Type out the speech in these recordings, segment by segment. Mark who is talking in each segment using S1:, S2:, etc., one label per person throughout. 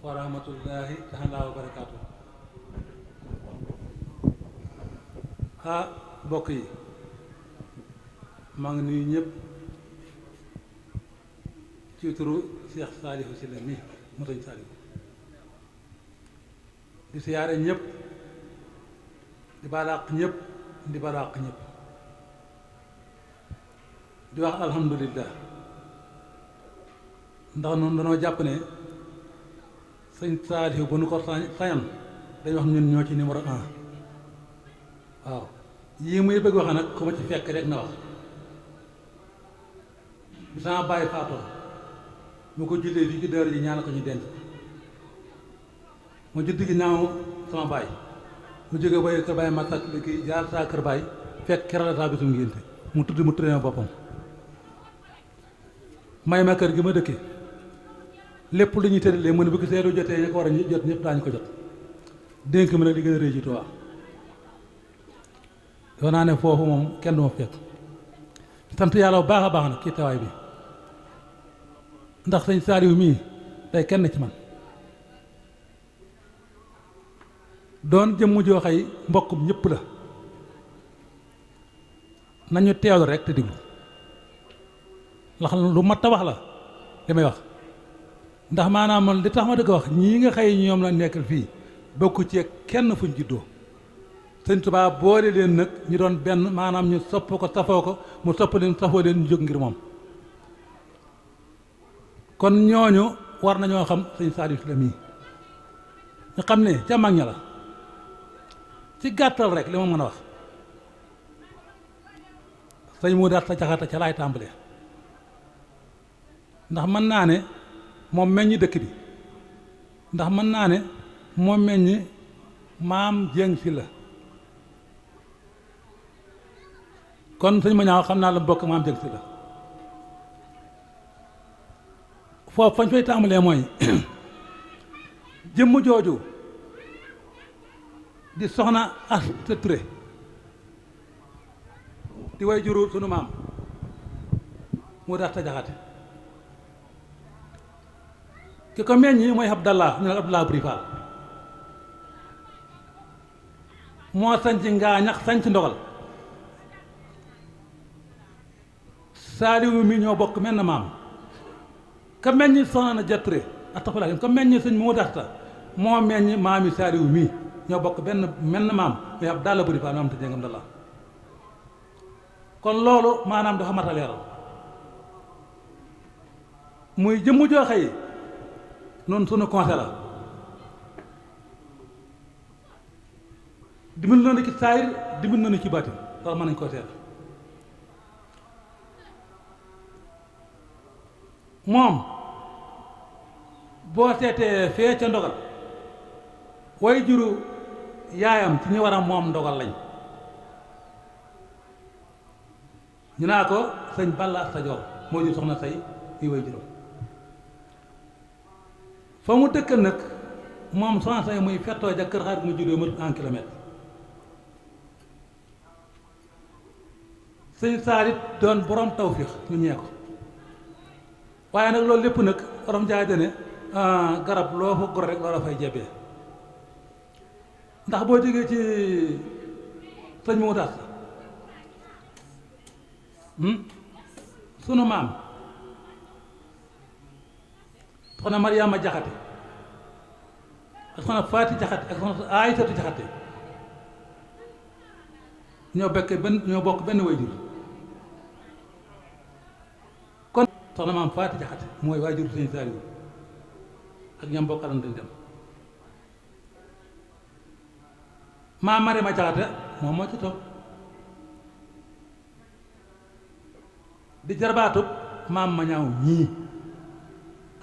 S1: wa rahmatullahi taala wa barakaatu. ah mbokk yi maa ngi nuyu ñëpp ci turu Cheikh Saliou Sylla mi mu sëñ Saliou di siyaare ñëpp di balaax ñëpp di balaax ñëpp di wax alhamdulillah ndax noonu danoo jàpp ne sëñ Saliou bu nu ko sañan dañ wax ñun ñoo ci numéro 1 waaw yii muy bëgg wax nag ku ma ci fekk rek na wax bi sama bàyyi faatoo mu ko jullee fii ci dër ji ñaan ko ñu denc ma judd gi ñaaw sama baay mu jóge ba kër baay ma sàkk léegi jaar saa kër baay fekk keroog la saa bisum ngénte mu tuddee ma boppam may ma kër gi ma dëkke lépp lu ñuy tëralee mu ne bu gisee lu jotee ña ko war a jot ñëpp daañu ko jot dénk mi nag li gën a rëy ci Tuubaa yoo naa ne foofu moom kenn du ma fekk sant yàlla bu baax a baax nag ci teewaay bi ndax sëñ Saliou mii day kenn ci man doon jëmm joo xay mbokkum ñëpp la nañu teewlu rek te diglu ndax lu mat a wax la li may wax ndax maanaam man li tax ma dëgg wax ñii nga xëy ñoom la nekkal fii bokku ci kenn fuñ juddoo sëñ Tuubaa boole leen nag ñu doon benn maanaam ñu sopp ko safoo ko mu sopp leen safoo leen ñu jóg ngir moom kon ñooñu war nañoo xam sëñ Saliou Sylla mii ñu xam ne ca mag ña la ci gàttal rek li ma mën a wax sëñ mu daat sa jaxata ca laay tàmbalee ndax mën naa ne moom meññi dëkk bi ndax mën naa ne moom meññi maam Dieng Sylla kon sëñ ma ñaaw xam naa la bokk maam Dieng Sylla foofu fañ fay tàmbalee mooy jëmm jooju di soxna Asta Touré di way juru sunu maam mu dax ta jaxate ki ko meññi mooy Abdallah ñu ne Abdallah Buri Faal moo sanc Ngaañax sanc Ndogal Saliou mi ñoo bokk menn maam ka meññi soxna na Touré astaxfirullah ka meññi sëñ moo daxta moo meññi maami Saliou mi ñoo bokk menn maam muy Abdallah Buri Faal maam te jëngam Abdallah kon loolu maanaam dafa mat a leeral muy jëmmu jooxe yi noonu sunu conseil la dimbal nañu ci saayir dimbal nañu ci baatin loolu mën nañu koo seet moom boo seetee fee ca Ndogal way juru yaayam ci ñu war a moom Ndogal lañ ñu naa ko sëñ Balla Asta Joor moo jur soxna say yi way juróom fa mu dëkk nag moom soxna say muy fettoo ja kër xarit mu juddoo ma 1 kilomètre sëñ Saalit doon borom tawfiix ñu ñee ko waaye nag loolu lépp nag borom jaay dene garab loo fa gor rek loola fay jebee ndax boo jógee ci sëñ mu daas sunu maam soxna Mariama Jaxate ak soxna Faati Jaxate ak soxna Aysatu Jaxate ñoo bokk benn waajur kon soxna maam Faati Jaxate mooy waajur sëñ Saliou ak ñoom bokkalan dañ dem maam Mariama Jaxate moom moo ci topp di jarbaatub maam ma ñaaw ñii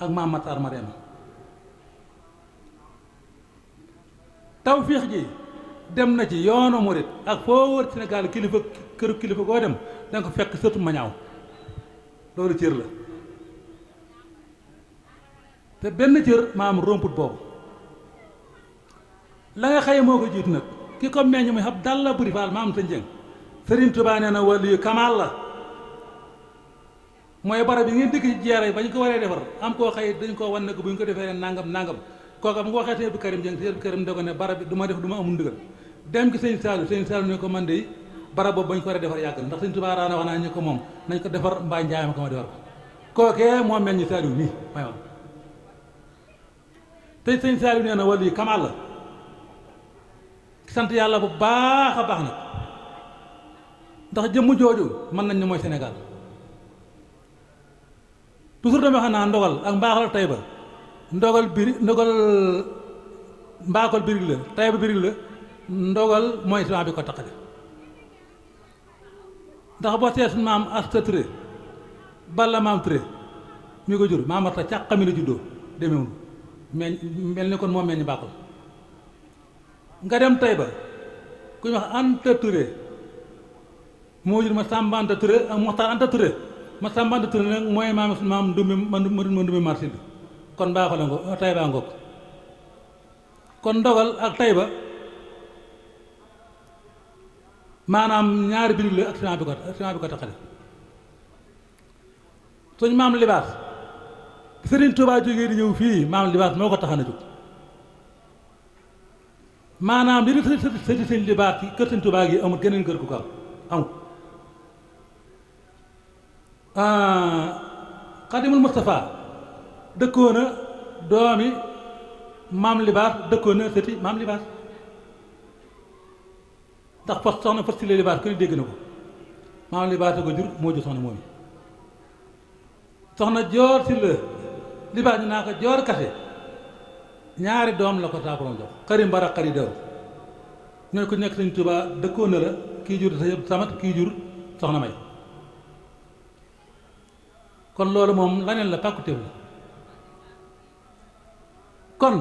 S1: ak maam Matar Mariama tawfiix ji dem na ci yoonu murit ak foo wër Sénégal kilifa këru kilifa koo dem danga ko fekk sëtu ma ñaaw loolu cër la te benn cër maam romput boobu la nga xëye moo ko jiitu nag ki ko meññ muy Abdallah Buri Faal maam sa njëng Sëriñ Tuubaa nee na waliyu kamaal la mooy barab bi ngeen dëkk ci jeere ba ñu ko waree defar am koo xëy dañ koo wan ne ko bu ñu ko defee nangam nangam kooka mu ko waxee sëñ Abdou Karim Dieng sëñ Abdou Karim da ko ne barab bi du ma def du ma amul ndigal dem ci sëñ Saliou ne ko man de barab boobu bañ ko war a defar yàgg na ndax sëñ Tuubaa daana wax naa ñu ko moom nañ ko defar mbaa njaay ma ko ma defar ko kookee moo mel ni Saliou nii may wax te sëñ Saliou nee na wàllu yi kamal la sant yàlla bu baax a baax nag ndax jëmm jooju mën nañ ne mooy Sénégal toujours dama xam naa ndogal ak mbaaxal Tayba ndogal mbaakol birig la Tayba birig la ndogal mooy ciment bi ko taqale ndax boo seet maam Asta Touré balla maam Touré mi ko jur maam Asta càqami la juddoo demewul mel ni kon moo mel ni mbaakol nga dem Tayba ku ñu wax Anta Touré moo jur ma Samba Anta Touré ak Moxtaar Anta Touré ma Samba Anta Touré nag mooy maam ndumbi marché bi kon mbaaxol la ngo Tayba ngoog kon ndogal ak Tayba maanaam ñaari birig la ak ciment bi ko taxale suñ maam libaas Sëriñ Tuubaa jógee di ñëw fii maam libaas moo ko taxana jóg maanaam li di sëti sëñ libaas ci kër Sëriñ Tuubaa gi amul geneen kër gu ko am amul Xadimul Moustapha dëkkoona doomi maam libaas dëkkoona sëti maam libaas ndax fas soxna fas si la libaas ku ne dégg na ko maam libaas a ko jur moo jur soxna moom yi soxna joor si la libaas ñu naa ko joor kase ñaari doom la ko saa borom jox xari mbara xari daru ñooy ku nekk Sëñ Tuubaa dëkkoon na la kii jur sa samat kii jur soxna may kon loolu moom laneen la pàkkutéef la kon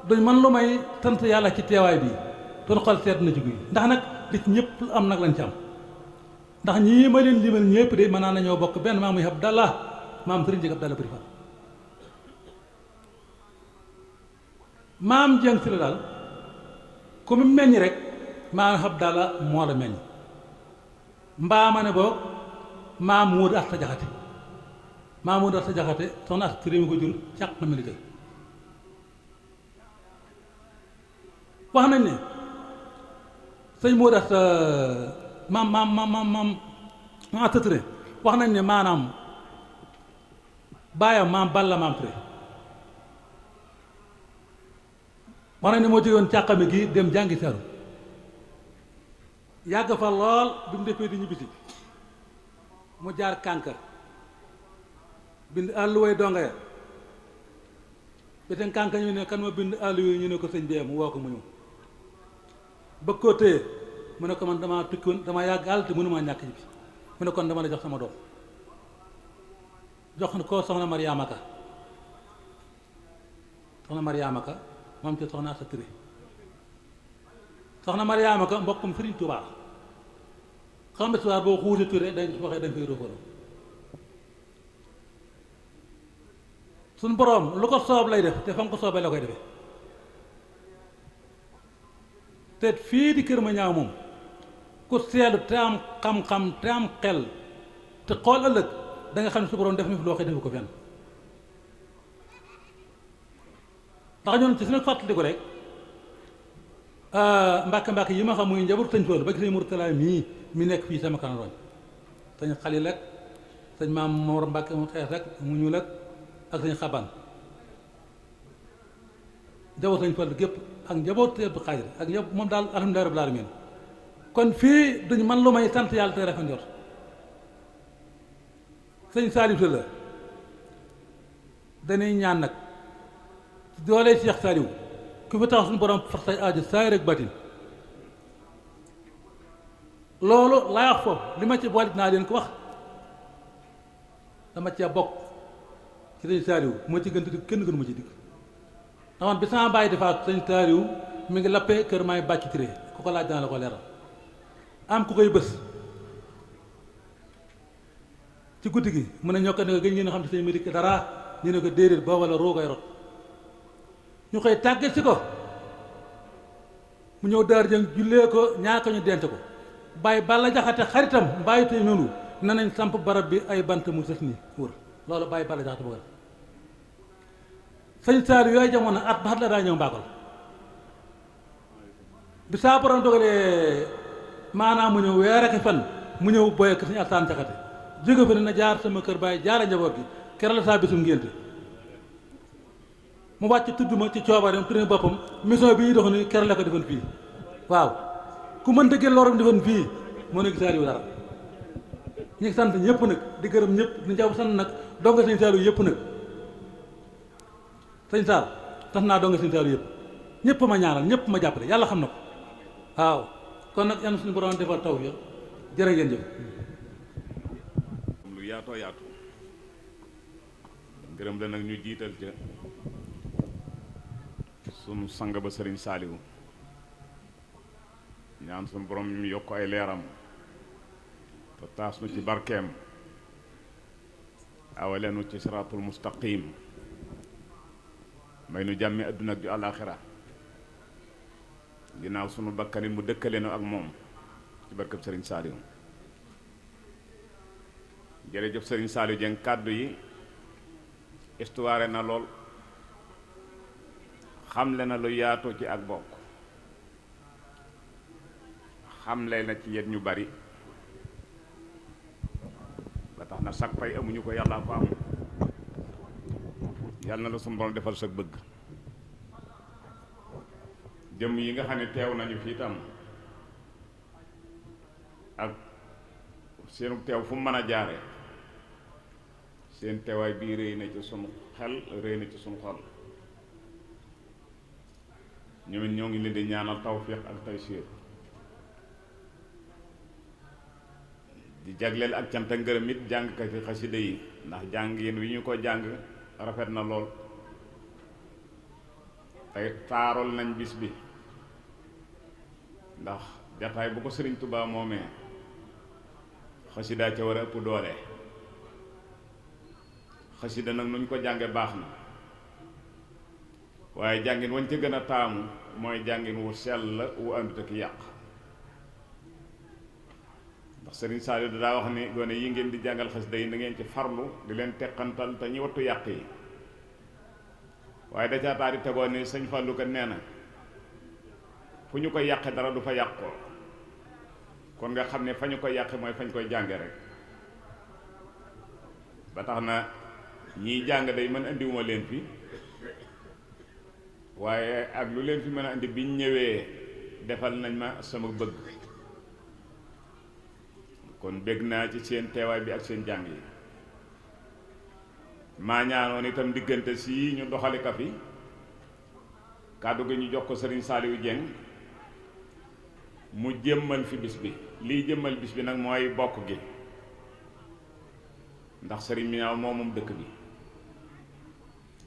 S1: duñ mën lu may sant yàlla ci teewaay bi doon xol seet na ci guy ndax nag li ci ñëpp am nag lañ ci am ndax ñii ma leen limal ñëpp de mën naa nañoo bokk benn maam muy Abdallah maam Sëriñ Jëg Abdallah Bari Fall maam Jeng si la daal ku mu meññ rek maam Abdallah moo la meññ mbaa ma ne boog maam Moodu Asta Jaxate maam Moodu Asta Jaxate soxna Asta Touré mi ko jur càq na mi wax nañ ne sëñ Moodu Asta maam Asta Touré wax nañ ne maanaam baayam maam Balla maam Touré wax nañ ne moo jógewoon càqame gi dem jàngi seeru yàgg fa lool bi mu defee di ñibbisi mu jaar kànka bind àlluway donga ya beten kànka ñu ne kan ma bind àlluwa ñu ne ko sëñ bee mu woo ko mu ñëw bëgg koo téye mu ne ko man damaa tukki woon damaa yàgg àll te mënumaa ñàkk ji bi mu ne kon dama la jox sama doom jox ko soxna Mariama Ka soxna Mariama Ka moom ci soxna Asta Touré soxna Mariama Ka mbokkum Sëriñ Tuubaa xam nga soir boo xuusi Touré dañ waxee dañ koy róofaloo suñ boroom lu ko soob lay def te fa nga ko soobee la koy defee te fii di Kër Mañaaw moom ku seetlu te am xam-xam te am xel te xool ëllëg da nga xam ne su boroom def na fi loo xëy defu ko fenn ndax ñoon ci suñu fàttaliku rek mbàkke yi ma xam muy njabootu sëñ Fallu ba ci sëñ Murtala mii mi nekk fii sama kanam roñ sëñ Xalil ak sëñ maam Mor Mbàkke mu xees ak mu ñuul ak sëñ Xaban njabootu sëñ Fallu gépp ak njabootu Abdu Xaadir ak ñëpp moom daal alhamdulilah rabbil alamin kon fii duñ man lu may sant yàlla te rafet njort sëñ Saliou la dañuy ñaan nag doolee Cheikh Saliou ku fi tax suñu borom far say aajo saay rek batin loolu laay wax foofu li ma ci boole dinaa leen ko wax dama cee bokk ci sëñ Saliou moo ci gën di kenn gënu ma ci dikk ndax man bi sama bàyyi defaat sëñ Saliou mi ngi lappee kër maay bàcc tiré ku ko laaj dana la ko leeral am ku koy bës ci guddi gi mu ne ñokka ne ko gën ngeen xam ne sëñ Madick dara ñu ne ko déedéet booba la roogay rot ñu koy tàggat si ko mu ñëw daar jëng jullee ko ñaar ko ñu dent ko bàyyi Balla Jaxate xaritam bàyyi tey noonu ne nañ samp barab bi ay bant mu sës nii wër loolu bàyyi Balla Jaxate bëggal sëñ Saliou yooyu jamono at ba at la daa ñëw Mbakol bi saa borom dogalee maanaam mu ñëw weer ak fan mu ñëw boye kër sëñ Alsaan Jaxate jóge fa ne na jaar sama kër baay jaara njaboot gi keroog la saa bisum ngénte mu wàcc tudd ma ci coobareem tudd boppam mission bi ñuy dox ni keroog la ko defoon fii waaw ku mën dëggee lorom defoon fii moo ne Saliou dara ñu ngi sant ñëpp nag di gërëm ñëpp di jàpp sant nag donga sëñ Saliou yëpp nag sëñ Saal tax naa donga sëñ Saliou yëpp ñëpp ma ñaanal ñëpp ma jàppale yàlla xam na ko waaw kon nag yàlla suñu borom defal taw ya jërë ngeen jëf
S2: lu yaatoo yaatu gërëm la nag ñu jiital ca sunu sang ba sëriñ Saliou ñaan sunu borom ñu yokk ay leeram te taas nu ci barkeem awaleenu ci siraatul mustaqim may nu jàmmi adduna ak ju àllaaxira ginnaaw sunu bakkanit mu dëkkale nu ak moom ci barkeb sëriñ Saliou jërëjëf sëriñ Saliou Dieng kàddu yi histoire na lool xamle na lu yaatu ci ak bokk xamle na ci yéen ñu bari ba tax na sag pay amuñu ko yàllaa ko am yàlla na la sunu borom defal sag bëgg jëmm yi nga xam ne teew nañu fi itam ak seenu teew fu mu mën a jaare seen teewaay bii rëy na ci sunu xel rëy na ci sunu xol ñoom it ñoo ngi leen di ñaanal tawfiq ak taysiir di jagleel ak cant ak ngërëm it jàngkati xasida yi ndax jàng yéen wi ñu ko jàng rafet na lool tey taaral nañ bis bi ndax jataay bu ko sëriñ Tuubaa moomee xasida ca war a ëpp doole xasida nag nuñ ko jànge baax na waaye jàngin wañ ca gën a taamu mooy jàngin wu sell wu àndut ak yàq ndax sëriñ Saliou daa wax ni gone yi ngeen di jàngal xasida yi na ngeen ci farlu di leen teqantal te ñi wattu yàq yi waaye da caa taari tegoo ni sëñ Fallou kat nee na fu ñu koy yàqe dara du fa yàqoo kon nga xam ne fa ñu koy yàqe mooy fañ koy jànge rek ba tax na ñiy jàng day mën indiwuma leen fi waaye ak lu leen fi mën a indi biñ ñëwee defal nañ ma sama bëgg kon bégg naa ci seen teewaay bi ak seen jàng yi maa ñaanoon itam diggante si ñu doxali ka fi kàddu gi ñu jox ko sëriñ Saliou Dieng mu jëmmal fi bis bi liy jëmmal bis bi nag mooy bokk gi ndax sëriñ mi moom dëkk bi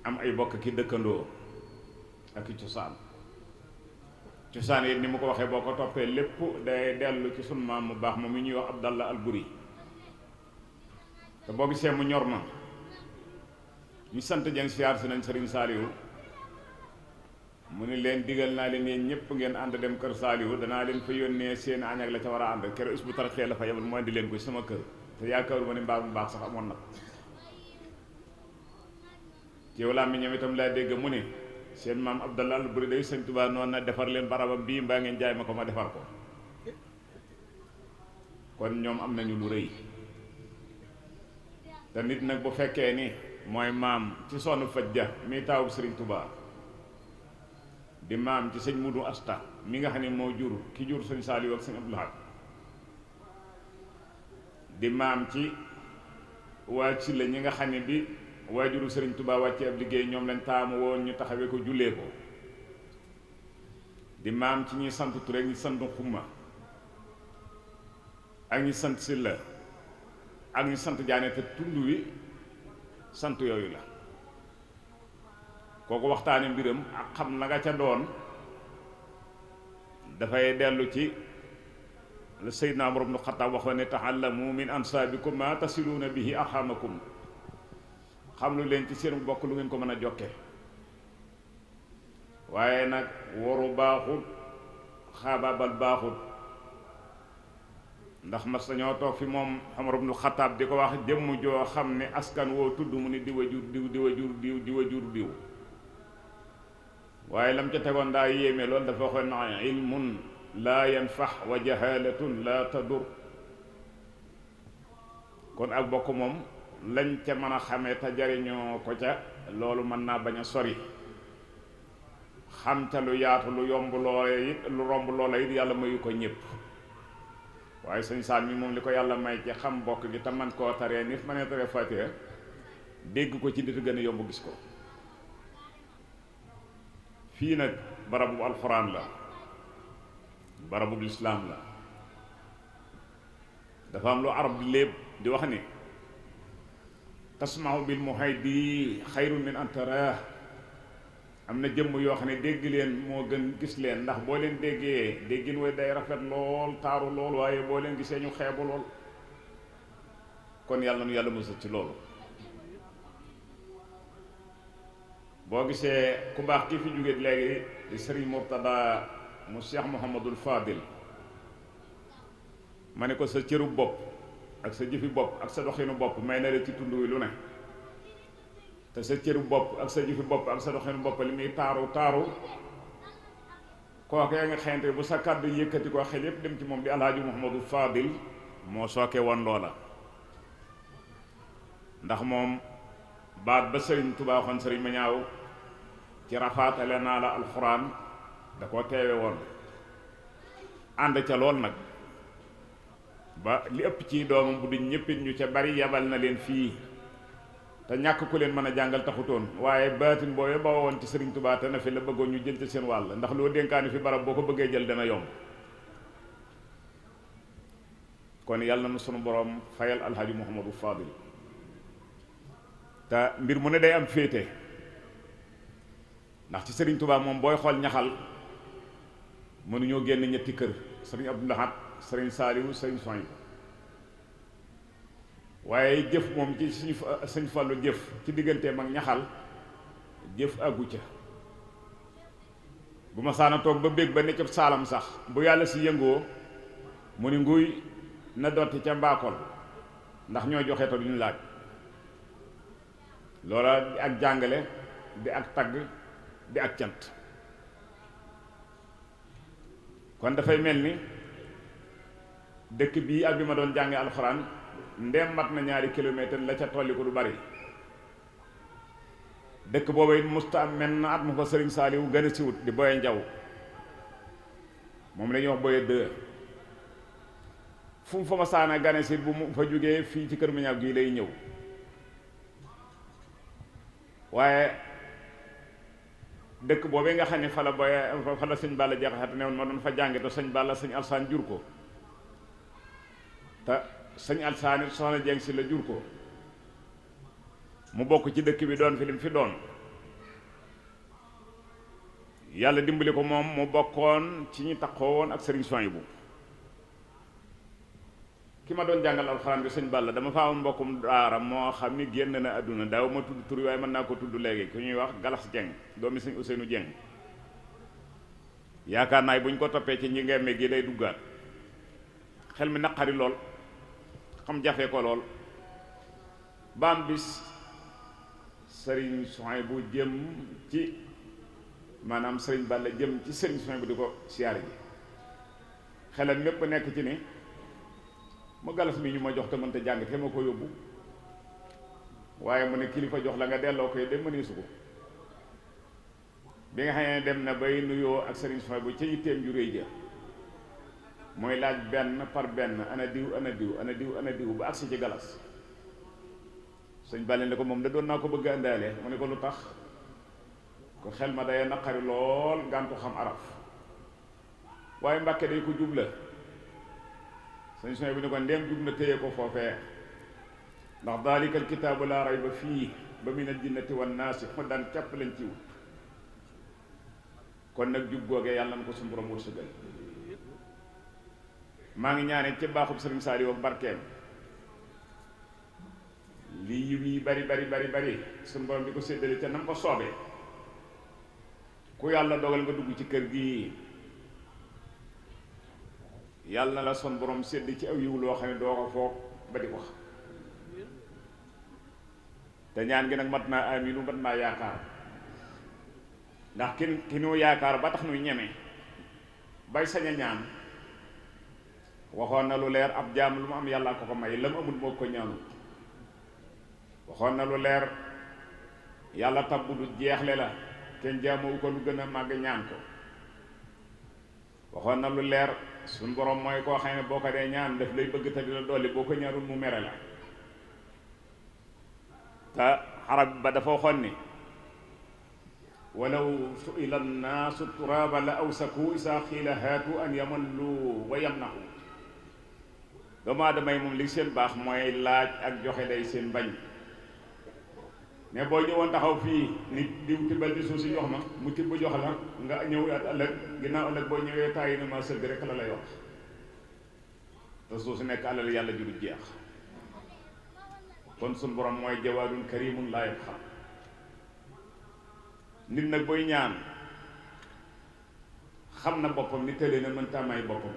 S2: am ay bokk ki dëkkandoo ak i cosaan cosaan yi ni mu ko waxee boo ko toppee lépp day dellu ci sunu maam mu baax ma mu ñuy wax Abdallah Alburi te boo gisee mu ñor ma ñu sant Dieng siyaar si nañ sëriñ Saliou mu ni leen digal naa leen yéen ñëpp ngeen ànd dem kër Saliou danaa leen fa yónnee seen añ ak la ca war a ànd keroog Hizbut Tarqiyyah la fa yebal mu andi leen ko ci sama kër te yaakaaru ma ni mbaar mu baax sax amoon na ci walla mi ñoom itam laa dégg mu ne seen maam Abdallah Alburi day sëñ Tuubaa noonu na defar leen barabam bii mbaa ngeen jaay ma ko ma defar ko kon ñoom am nañu lu rëy te nit nag bu fekkee ni mooy maam ci sonn faj ja mi taawub sëriñ Tuubaa di maam ci sëñ Mudu Asta mi nga xam ne moo jur ki jur sëñ Saliou ak sëñ Abdou Lahad di maam ci waa ci la ñi nga xam ne bi waajuru sëriñ Tuubaa wàcce ab liggéey ñoom lañ taamu woon ñu taxawee ko jullee ko di maam ci ñi sant Ture ñi sant Xumma ak ñi sant Silla ak ñi sant Jaane te tund wi sant yooyu la kooku waxtaane mbiram ak xam la nga ca doon dafay dellu ci la Seydina Umar ibn Xattaab waxoon ne ta'allamu min ansaabikum ma tasiluuna bihi arhamakum xam lu leen ci seen bokk lu ngeen ko mën a jokke waaye nag waru baaxut xaabaabal baaxut ndax mas dañoo toog fi moom Umar ibn Xattaab di ko wax jëmm joo xam ne askan woo tudd mu ni diwa jur diw diwa jur diw diwa jur diw waaye lam ca tegoon daa yéeme loolu dafa waxoon na ilmun laa yanfax wa jahalatun laa tadur. kon ak bokk moom lañ ca mën a xamee te jariñoo ko ca loolu mën naa bañ a sori, xam ca lu yaatu lu yomb loola it lu romb loola it yàlla mayu ko ñëpp. waaye sëñ Saam mi moom li ko yàlla may ci xam bokk gi te man koo taree nit ma ne taree Faatiha dégg ko ci nit gën a yomb gis ko. fii nag barabu alxuraan la, barabu lislaam la. dafa am lu arab di léeb di wax ni tasmahu bil muhaydi xayrun min an taraah. am na jëmm yoo xam ne dégg leen moo gën gis leen, ndax boo leen déggee déggin way day rafet lool taaru lool, waaye boo leen gisee ñu xeebu lool. kon yàlla nu yàlla musal ci loolu. boo gisee ku baax kii fi jóge léegi di Sëriñ Murtada mu Cheikh Mouhamadul Fadil, ma ne ko sa cëru bopp ak sa jëfi bopp ak sa doxinu bopp may na la ci tund wi lu ne, te sa cëru bopp ak sa jëfi bopp ak sa doxinu bopp li muy taaru taaru kookee nga xente bu sa kàddu yëkkati ko xel yépp dem ci moom di Alhaaji Mouhamadul Fadil moo sooke woon loola. ndax moom baat ba Sëriñ Tuubaa waxoon Sëriñ ma ñaaw ci rafaatale naa la alxuraan da koo teewe woon, ànd ca lool nag ba li ëpp ci doomam bu duñ ñëppit ñu ca bari yabal na leen fii, te ñàkk ku leen mën a jàngal taxutoon, waaye baatin booye ba woon ci Sëriñ Tuubaa te na fi la bëggoon ñu jël ci seen wàll, ndax loo dénkaani fi barab boo ko bëggee jël dana yomb. kon yàlla na sunu borom fayal Alhaaji Mouhamadou Fadil. te mbir mu ne day am féete, ndax ci Sëriñ Tuubaa moom booy xool ñaxal mënuñoo génn ñetti kër: Sëriñ Abdou Lahad, Sëriñ Saaliwu, Sëriñ Soñ. waaye jëf moom ci suñu Sëñ Fallu jëf ci digganteem ak ñaxal jëf àggu ca. bu ma saana toog ba bég ba ne ca saalam sax bu yàlla si yëngoo mu ni nguy na dotti ca mbaakol, ndax ñoo joxe te duñu laaj. loola di ak jàngale, di ak tagg, di ak cant. kon dafay mel ni dëkk bii ak bi ma doon jànge alxuraan ndem mat na 2 kilomètre la ca tolli ko du bari. dëkk booba it musta am menn at mu fa Sëriñ Saaliwu gën a siwut di Boye Njaw, moom la ñuy wax Boye 2. fu mu fa ma saana gane si bu mu fa jógee fii ci kër Miñaaw gii lay ñëw. waaye dëkk boobee nga xam ne fa la sëñ Balla Jaxate ne woon ma doon fa jànge te sëñ Balla sëñ Alsaan jur ko, te sëñ Alsaan it soxna Jeng si la jur ko, mu bokk ci dëkk bi doon fi lim fi doon. yàlla dimbali ko moom mu bokkoon ci ñi taxoo woon ak Sëriñ Suwaybu. ki ma doon jàngal alxuraan bi sëñ Balla dama faa woon mbokkum daara moo xam ni génn na àdduna, daaw ma tudd tur waaye mën naa ko tudd léegi, ku ñuy wax Galas Jeng, doomi sëñ Ousseynou Jeng. yaakaar naay bu ñu ko toppee ci ñi ngemme gi day duggaat. xel mi naqari lool, xam jafe ko lool. baam bis Sëriñ Suwaybu jëm ci maanaam sëriñ Balla jëm ci Sëriñ Suwaybu di ko siyaare ji, xelam mépp nekk ci ni mu Galas mi ñu ma jox te mënta jàng te ma ko yóbbu, waaye mu ne kilifa jox la nga delloo koy dem mëneesu ko. bi nga xam ne dem na bay nuyoo ak Sëriñ Suwaybu ca yitteem ju réy ja, mooy laaj benn par benn ana diw ana diw ana diw ana diw ba agsi ci Galas. sëñ Balla ne ko moom da doon naa ko bëgg a indaale, mu ne ko lu tax, ko xel ma day naqari lool gàntu xam araf, waaye Mbàkke day ko jubla. sëñ Suwaybu bi ne ko ndéem jub na téye ko foofee, ndax daalikal kitaabu laa rayba fii ba minal jinnati wan naasi xudan képp lañ ci wut. kon nag jub googee yàlla na ko suñu borom wërsëgal. maa ngi ñaane ci baaxub Sëriñ Saaliw ak barkeem lii yiw yi bari bari bari bari suñu borom di ko séddale ca nam ko soobee. ku yàlla dogal nga dugg ci kër gi yàlla na la son borom sédd ci aw yiw loo xam ne doo ko foog ba di ko xam. te ñaan gi nag mat naa aminu mat naa yaakaar. ndax ki nu yaakaar ba tax nuy ñeme bay sañ a ñaan waxoon na lu leer ab jaam lu mu am yàlla ko ko may la mu amul moo ko ñaanut waxoon na lu leer yàlla tabbu du jeexle la kenn jaamoo ko lu gën a màgg ñaan ko waxoon na lu leer suñ borom mooy koo xam ne boo ko dee ñaan daf lay bëgg te di la dolli boo ko ñaanul mu mere la te xarab ba dafa waxoon ni walaw suila nnaasu turaaba la awsaku isa xiila haatu an yamallu wa yamnahu doomu aadama yi moom li seen baax mooy laaj ak joxe day seen bañ mais boo ñëwoon taxaw fii nit diw tibbal di suuf si jox ma mu tibb jox la nga ñëw at ëllëg ginnaaw ëllëg boo ñëwee tàyyi na ma sëgg rek la lay wax te suuf si nekk alal yàlla ju du jeex kon suñ borom mooy jawaadun karimun laa yabxa nit nag booy ñaan xam na boppam ni tëlee na mënta may boppam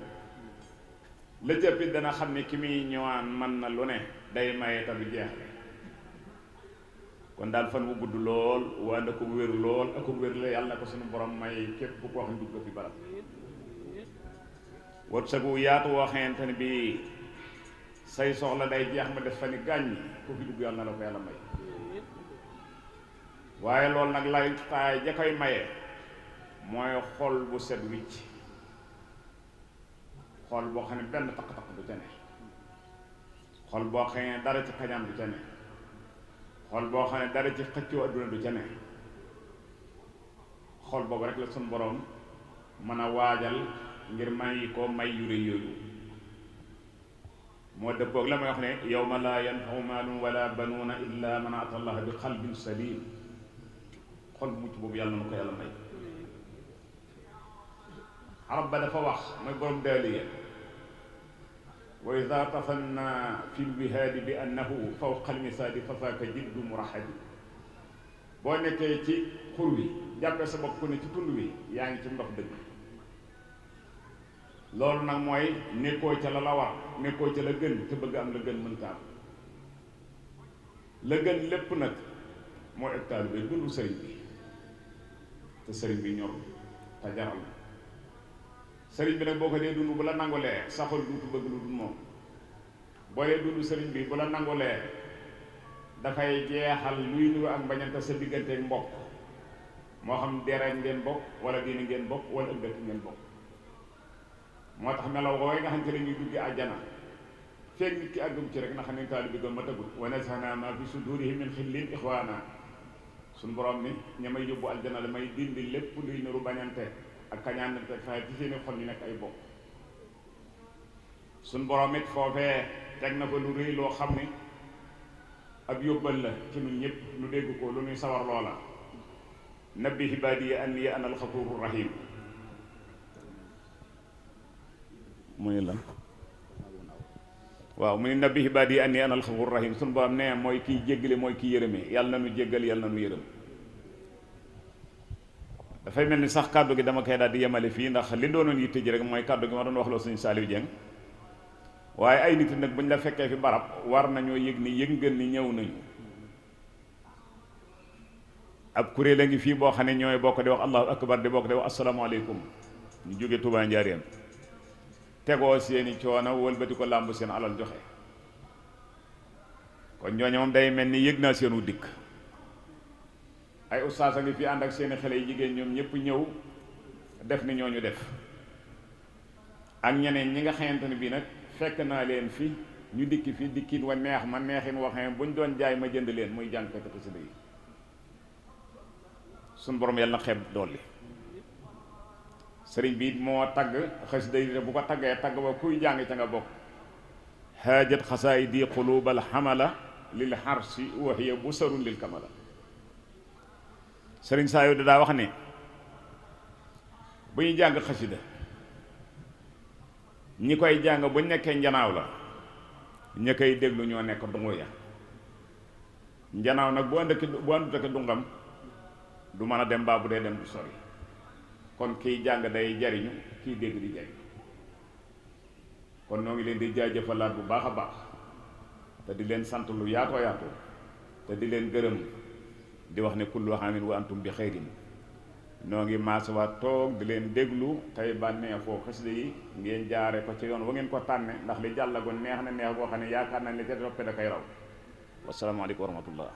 S2: la jëppit dana xam ne ki muy ñëwaan man na lu ne day maye ta du jeexle kon daal fan wu gudd lool waa na ko wér lool ak ko wér la yàlla na ko suñu borom may képp ku ko wax dugg fi barab wërsëgu yaatu woo xamante ne bi say soxla day jeex ma def fa ni gàññ ku fi dugg yàlla na la ko yàlla may waaye loolu nag lay taay ja koy maye mooy xol bu set wicc xol boo xam ne benn takk-takk du ca ne xol boo xam ne dara ci xañaan du ca ne xol boo xam ne dara ci xëccoo adduna du ca ne xol boobu rek la suñu boroom mën a waajal ngir may ko may yu rëy yooyu moo dëppoog la may wax ne yawma laa yanfau maalun wala banuuna illa man ata allaha bi qalbin salim xol bu mucc boobu yàlla na ko yàlla may arab ba dafa wax mooy borom daaliya wa ida tafanna fi lwihaadi bi annahu fawqa almisaadi fasaaka jiddu murahadi boo nekkee ci xur wi jàppee sa bopp ko ne ci tund wi yaa ngi ci ndox dëgg loolu nag mooy nekkoo ca la la war nekkoo ca la gën te bëgg am la gën mënta am la gën lépp nag mooy ak taalibe dundu sëriñ bi te sëriñ bi ñor te jaral sëriñ bi nag boo ko dee dund bu la nangulee saxal duutu bëgg lu dul moom boo dee dund sëriñ bi bu la nangulee dafay jeexal luy nuru ak mbañante sa digganteek mbokk moo xam deret ngeen bokk wala diine ngeen bokk wala ëg dëkk ngeen bokk moo tax melaw wooy nga xam ne la ñuy dugge àjjana feeg nit ki àggum ci rek na xam ne taalibe bi ma tëggut wa nazana ma fi sudurihim min xillin ixwaana suñ borom ni ña may yóbbu aljana la may dindi lépp luy nuru bañante ak kañaanante fexe ci seeni xol ñu nekk ay bokk suñ borom it foofee teg na ko lu rëy loo xam ni ab yóbbal la ci ñun ñëpp lu dégg ko lu ñuy sawar loola nabbi ibaadiya anni ana alxafuru rahim mu ni lan waaw mu ni nabbi ibaadiya anni ana alxafuru rahim suñ borom nee mooy kiy jéggale mooy kiy yërëme yàlla na nu jéggal yàlla na nu yërëm dafay mel ni sax kàddu gi dama koy daal di yemale fii ndax li doonoon yitte ji rek mooy kàddu gi ma doon wax loo suñu Saliou Dieng waaye ay nit nag buñ la fekkee fi barab war nañoo yëg ni yëngal ni ñëw nañu ab kuréel a ngi fii boo xam ne ñooy bokk di wax allahu akbar di bokk di wax asalaamaaleykum ñu jóge Touba Njaaréem tegoo seeni coono wëlbati ko làmb seen alal joxe kon ñooñu moom day mel ni yëg naa seenu dikk ay ustaas a ngi fi ànd ak seeni xale yi jigéen ñoom ñëpp ñëw def ni ñooñu def ak ñeneen ñi nga xamante ne bii nag fekk naa leen fi ñu dikki fi dikkin wa neex ma neexin waxee buñ doon jaay ma jënd leen muy jàngkati xasida yi suñ borom yàlla na xeeb dolli sëriñ bi moo tagg xasida yi bu ko taggee tagg ba kuy jàng ca nga bokk haajat xasaayidi qulubal xamala lil xarsi wa hiya busarun lil kamala sëriñ Saliou daa wax ne bu ñuy jàng xasida ñi koy jàng bu nekkee njanaaw la ña koy déglu ñoo nekk dungu ya njanaaw nag bu àndut ak dungam du mën a dem baa bu dee dem du sori kon kiy jàng day jariñu kiy dégg di jariñu kon noo ngi leen di jaajëfalaat bu baax a baax te di leen sant lu yaatoo yaatoo te di leen gërëm di wax ne kullu aamin wa antum bi xayrin noo ngi maasuwaat toog di leen déglu tey bànneexoo xasida yi ngeen jaare ko ci yoon wa ngeen ko tànne ndax li jàllagoon neex na neex boo xam ne yaakaar nañ li ca toppe da koy raw wasalaamaaleykum wa rahmatullah